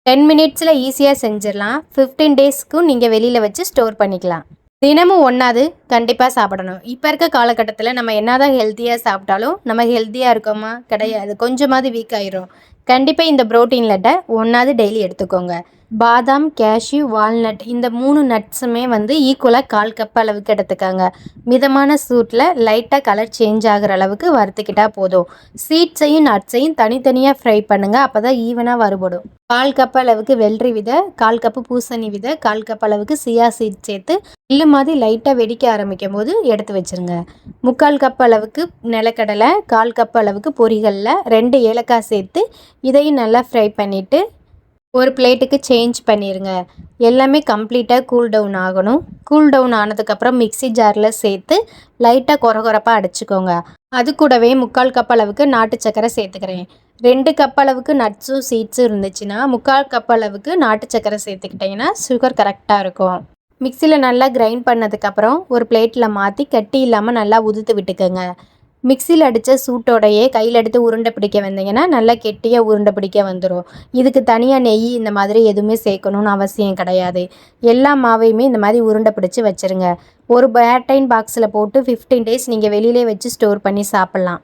10 மினிட்ஸில் ஈஸியாக செஞ்சிடலாம். 15 டேஸ்க்கும் நீங்கள் வெளியில் வச்சு ஸ்டோர் பண்ணிக்கலாம். தினமும் ஒன்றாவது கண்டிப்பாக சாப்பிடணும். இப்போ இருக்க காலகட்டத்தில் நம்ம என்னதான் ஹெல்த்தியாக சாப்பிட்டாலும் நம்ம ஹெல்த்தியாக இருக்கோமா? கிடையாது. கொஞ்சமாவது வீக் ஆயிரும். கண்டிப்பாக இந்த புரோட்டீன் லட்டை ஒன்றாவது டெய்லி எடுத்துக்கோங்க. பாதாம், கேஷ்யூ, வால்நட் இந்த 3 நட்ஸுமே ஈக்குவலாக 1/4 கப் அளவுக்கு எடுத்துக்கோங்க. மிதமான சூட்டில் லைட்டாக கலர் சேஞ்ச் ஆகிற அளவுக்கு வறுத்துக்கிட்டால் போதும். சீட்ஸையும் நட்ஸையும் தனித்தனியாக ஃப்ரை பண்ணுங்கள். அப்போ தான் ஈவனாக வறுபடும். 1/4 கப் அளவுக்கு வெள்ளரி விதை, 1/4 கப்பு பூசணி விதை, 1/4 கப் அளவுக்கு சியா சீட் சேர்த்து எள்ளு மாதிரி லைட்டாக வெடிக்க ஆரம்பிக்கும் போது எடுத்து வச்சுருங்க. 3/4 கப் அளவுக்கு நிலக்கடலை, 1/4 கப் அளவுக்கு பொரிகளில் 2 ஏலக்காய் சேர்த்து இதையும் நல்லா ஃப்ரை பண்ணிவிட்டு ஒரு பிளேட்டுக்கு சேஞ்ச் பண்ணிடுங்க. எல்லாமே கம்ப்ளீட்டாக கூல் டவுன் ஆகணும். கூல் டவுன் ஆனதுக்கப்புறம் மிக்ஸி ஜாரில் சேர்த்து லைட்டாக கொரகொரப்பாக அடிச்சுக்கோங்க. அது கூடவே 3/4 கப் அளவுக்கு நாட்டு சர்க்கரை சேர்த்துக்கிறேன். 2 கப் அளவுக்கு நட்ஸும் சீட்ஸும் இருந்துச்சுன்னா 3/4 கப் அளவுக்கு நாட்டு சர்க்கரை சேர்த்துக்கிட்டிங்கன்னா சுகர் கரெக்டாக இருக்கும். மிக்சியில் நல்லா கிரைண்ட் பண்ணதுக்கப்புறம் ஒரு பிளேட்டில் மாற்றி கட்டி இல்லாமல் நல்லா உதுத்து விட்டுக்கோங்க. மிக்சியில் அடித்த சூட்டோடையே கையில் எடுத்து உருண்டை பிடிக்க வந்தீங்கன்னா நல்லா கெட்டியாக உருண்டை பிடிக்க வந்துடும். இதுக்கு தனியாக நெய் இந்த மாதிரி எதுவுமே சேர்க்கணுன்னு அவசியம் கிடையாது. எல்லா மாவையுமே இந்த மாதிரி உருண்டை பிடிச்சி வச்சுருங்க. ஒரு ஏர்டைன் பாக்ஸில் போட்டு 15 டேஸ் நீங்கள் வெளியிலே வச்சு ஸ்டோர் பண்ணி சாப்பிட்லாம்.